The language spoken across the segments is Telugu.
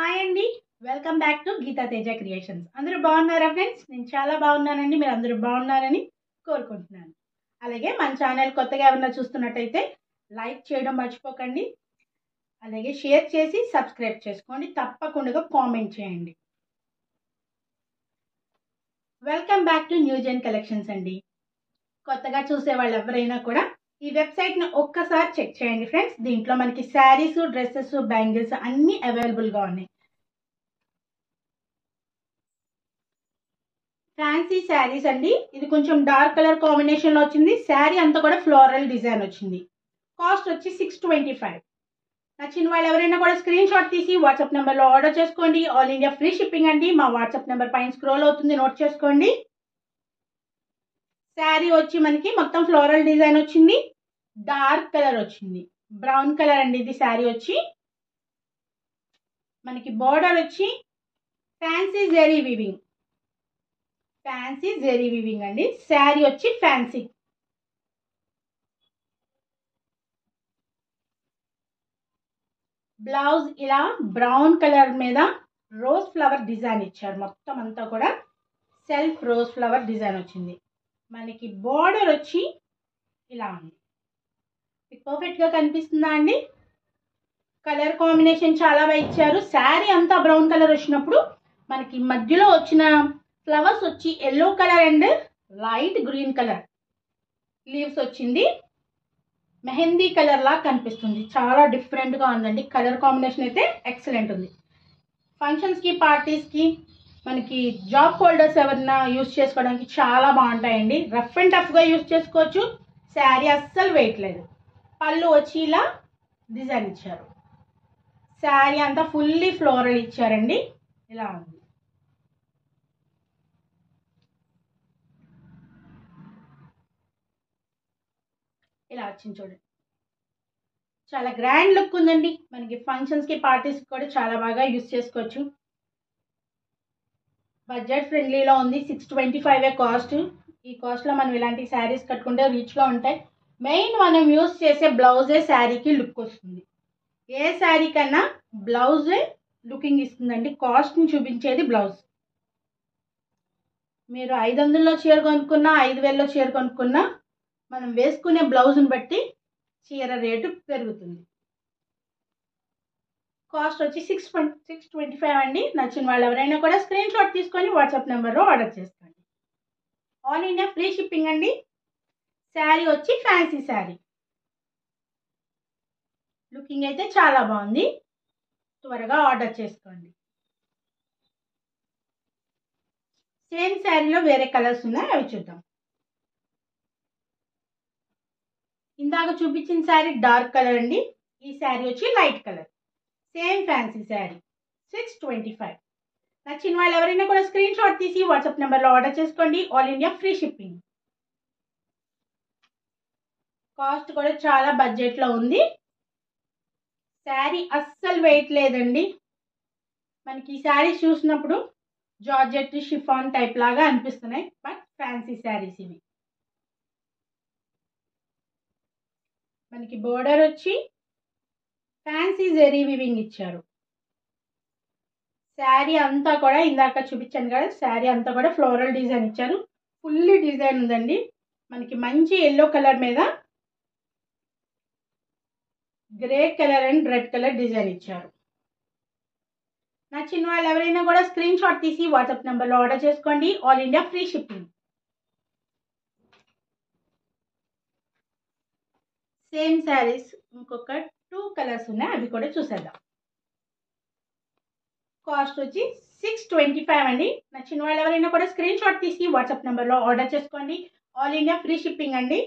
హాయ్ అండి. Welcome back to Geetha Teja creations. అందరూ బాగున్నారా ఫ్రెండ్స్? నేను చాలా బాగున్నానండి. మీరు అందరూ బాగున్నారని కోరుకుంటున్నాను. అలాగే మన ఛానల్ కొత్తగా ఎవరైనా చూస్తున్నట్టయితే లైక్ చేయడం మర్చిపోకండి. అలాగే షేర్ చేసి సబ్స్క్రైబ్ చేసుకోండి. తప్పకుండా కామెంట్ చేయండి. Welcome back to new gen collections అండి. కొత్తగా చూసే వాళ్ళు ఎవరైనా కూడా ఈ వెబ్సైట్ని ఒక్కసారి చెక్ చేయండి ఫ్రెండ్స్. దీంట్లో మనకి శారీస్, డ్రెస్సెస్, బ్యాంగిల్స్ అన్నీ అవైలబుల్గా ఉన్నాయి. ఫ్యాన్సీ శారీస్ అండి. ఇది కొంచెం డార్క్ కలర్ కాంబినేషన్ లో వచ్చింది. శారీ అంతా కూడా ఫ్లోరల్ డిజైన్ వచ్చింది. కాస్ట్ వచ్చి 625. నచ్చిన వాళ్ళు ఎవరైనా కూడా స్క్రీన్ షాట్ తీసి వాట్సాప్ నెంబర్లో ఆర్డర్ చేసుకోండి. ఆల్ ఇండియా ఫ్రీ షిప్పింగ్ అండి. మా వాట్సాప్ నెంబర్ పైన స్క్రోల్ అవుతుంది, నోట్ చేసుకోండి. శారీ వచ్చి మనకి మొత్తం ఫ్లోరల్ డిజైన్ వచ్చింది. డార్క్ కలర్ వచ్చింది, బ్రౌన్ కలర్ అండి. ఇది శారీ వచ్చి మనకి బోర్డర్ వచ్చి fancy zari weaving, fancy zari weaving అండి. శారీ వచ్చి ఫ్యాన్సీ. బ్లౌజ్ ఇలా బ్రౌన్ కలర్ మీద రోజ్ ఫ్లవర్ డిజైన్ ఇచ్చారు. మొత్తం అంతా కూడా సెల్ఫ్ రోజ్ ఫ్లవర్ డిజైన్ వచ్చింది. మనకి బోర్డర్ వచ్చి ఇలా ఉంది. మీకు పర్ఫెక్ట్గా కనిపిస్తుందా అండి? కలర్ కాంబినేషన్ చాలా బాగా ఇచ్చారు. శారీ అంతా బ్రౌన్ కలర్ వచ్చినప్పుడు మనకి మధ్యలో వచ్చిన ఫ్లవర్స్ వచ్చి yellow colour and light green colour leaves వచ్చింది. మెహందీ కలర్ లా కనిపిస్తుంది. చాలా డిఫరెంట్గా ఉందండి. కలర్ కాంబినేషన్ అయితే ఎక్సలెంట్ ఉంది. ఫంక్షన్స్కి, పార్టీస్కి, మనకి జాబ్ హోల్డర్స్ ఎవరైనా యూజ్ చేసుకోవడానికి చాలా బాగుంటాయండి. రఫ్ అండ్ టఫ్గా యూజ్ చేసుకోవచ్చు. శారీ అస్సలు వెయిట్ లేదు. పళ్ళు వచ్చి ఇలా డిజైన్ ఇచ్చారు. శారీ అంతా ఫుల్లీ ఫ్లోరల్ ఇచ్చారండి. ఇలా ఉంది. ఇలా వచ్చింది చూడండి. చాలా గ్రాండ్ లుక్ ఉందండి. మనకి ఫంక్షన్స్కి, పార్టీస్కి కూడా చాలా బాగా యూజ్ చేసుకోవచ్చు. బడ్జెట్ ఫ్రెండ్లీలో ఉంది. 625 కాస్ట్. ఈ కాస్ట్లో మనం ఇలాంటి శారీస్ కట్టుకుంటే రీచ్గా ఉంటాయి. మెయిన్ మనం యూజ్ చేసే బ్లౌజే శారీకి లుక్ వస్తుంది. ఏ శారీ కన్నా బ్లౌజే లుకింగ్ ఇస్తుందండి. కాస్ట్ని చూపించేది బ్లౌజ్. మీరు 500లో చీర కొనుక్కున్నా, 5000లో చీర కొనుక్కున్నా మనం వేసుకునే బ్లౌజ్ని బట్టి చీర రేటు పెరుగుతుంది. కాస్ట్ వచ్చి 625 అండి. నచ్చిన వాళ్ళు ఎవరైనా కూడా స్క్రీన్ షాట్ తీసుకొని వాట్సాప్ నెంబర్లో ఆర్డర్ చేసుకోండి. ఆల్ ఇండియా ఫ్రీ షిప్పింగ్ అండి. శారీ వచ్చి ఫ్యాన్సీ శారీ. లుకింగ్ అయితే చాలా బాగుంది. త్వరగా ఆర్డర్ చేసుకోండి. సేమ్ శారీలో వేరే కలర్స్ ఉన్నాయి, అవి చూద్దాం. ఇందాక చూపించిన శారీ డార్క్ కలర్ అండి. ఈ శారీ వచ్చి light colour. Same fancy sari. 625. నచ్చిన వాళ్ళు ఎవరైనా కూడా స్క్రీన్ షాట్ తీసి వాట్సాప్ నెంబర్లో ఆర్డర్ చేసుకోండి. All India free shipping. Cost కూడా చాలా బడ్జెట్లో ఉంది. శారీ అస్సలు వెయిట్ లేదండి. మనకి ఈ శారీస్ చూసినప్పుడు జార్జెట్, షిఫాన్ టైప్ లాగా అనిపిస్తున్నాయి, బట్ ఫ్యాన్సీ శారీస్ ఇవి. మనకి బోర్డర్ వచ్చి ఫ్యాన్సీ జెరీ వీవింగ్ ఇచ్చారు. శారీ అంతా కూడా ఇందాక చూపించాను కదా, శారీ అంతా కూడా ఫ్లోరల్ డిజైన్ ఇచ్చారు. ఫుల్లీ డిజైన్ ఉందండి. మనకి మంచి ఎల్లో కలర్ మీద grey colour and red colour design ఇచ్చారు. నచ్చిన వాళ్ళు ఎవరైనా కూడా స్క్రీన్ షాట్ తీసి వాట్సాప్ నెంబర్లో ఆర్డర్ చేసుకోండి. All India free shipping. Same saris ఇంకొక 2 కలర్స్ ఉన్నాయి, అవి కూడా చూసేద్దాం. కాస్ట్ వచ్చి 625 అండి. నచ్చిన వాళ్ళు ఎవరైనా కూడా స్క్రీన్ షాట్ తీసి వాట్సాప్ నెంబర్లో ఆర్డర్ చేసుకోండి. ఆల్ ఇండియా ఫ్రీ షిప్పింగ్ అండి.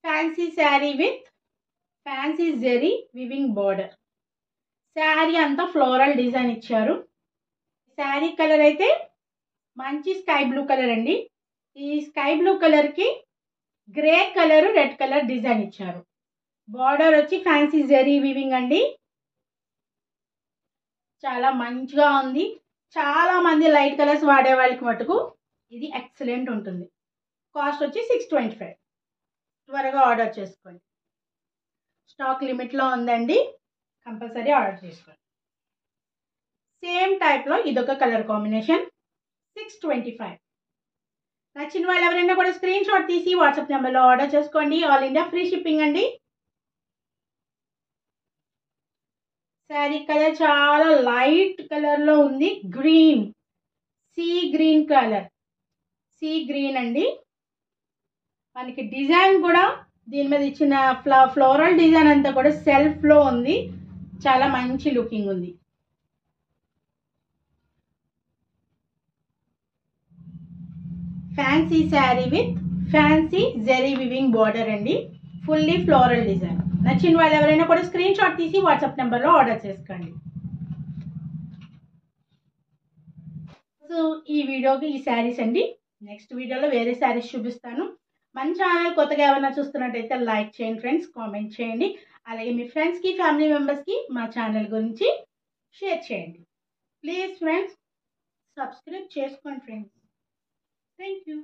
Fancy sari with fancy zari weaving border. Sari అంతా ఫ్లోరల్ డిజైన్ ఇచ్చారు. శారీ కలర్ అయితే మంచి స్కై బ్లూ కలర్ అండి. ఈ స్కై బ్లూ కలర్కి grey colour, red colour design ఇచ్చారు. బార్డర్ వచ్చి ఫ్యాన్సీ జెరీ వీవింగ్ అండి. చాలా మంచిగా ఉంది. చాలా మంది లైట్ కలర్స్ వాడే వాళ్ళకి మటుకు ఇది ఎక్సలెంట్ ఉంటుంది. కాస్ట్ వచ్చి 625. త్వరగా ఆర్డర్ చేసుకోండి. స్టాక్ లిమిట్లో ఉందండి. కంపల్సరీ ఆర్డర్ చేసుకోండి. సేమ్ టైప్లో ఇదొక కలర్ కాంబినేషన్ 625. నచ్చిన వాళ్ళు ఎవరైనా కూడా స్క్రీన్ షాట్ తీసి వాట్సాప్ నెంబర్లో ఆర్డర్ చేసుకోండి. ఆల్ ఇండియా ఫ్రీ షిప్పింగ్ అండి. శారీ కలర్ చాలా లైట్ కలర్లో ఉంది. Green, sea green colour, sea green అండి. మనకి డిజైన్ కూడా దీని మీద ఇచ్చిన ఫ్లోరల్ డిజైన్ అంతా కూడా సెల్ఫ్లో ఉంది. చాలా మంచి లుకింగ్ ఉంది. Fancy sari with fancy zari weaving border అండి. Fully floral design. నచ్చిన వాళ్ళు ఎవరైనా కూడా స్క్రీన్ షాట్ తీసి వాట్సాప్ నెంబర్లో ఆర్డర్ చేసుకోండి. సో ఈ వీడియోకి ఈ శారీస్ అండి. నెక్స్ట్ వీడియోలో వేరే శారీస్ చూపిస్తాను. మన ఛానల్ కొత్తగా ఎవరైనా చూస్తున్నట్టయితే లైక్ చేయండి ఫ్రెండ్స్, కామెంట్ చేయండి. అలాగే మీ ఫ్రెండ్స్కి, ఫ్యామిలీ మెంబర్స్కి మా ఛానల్ గురించి షేర్ చేయండి. ప్లీజ్ ఫ్రెండ్స్ సబ్స్క్రైబ్ చేసుకోండి ఫ్రెండ్స్. Thank you.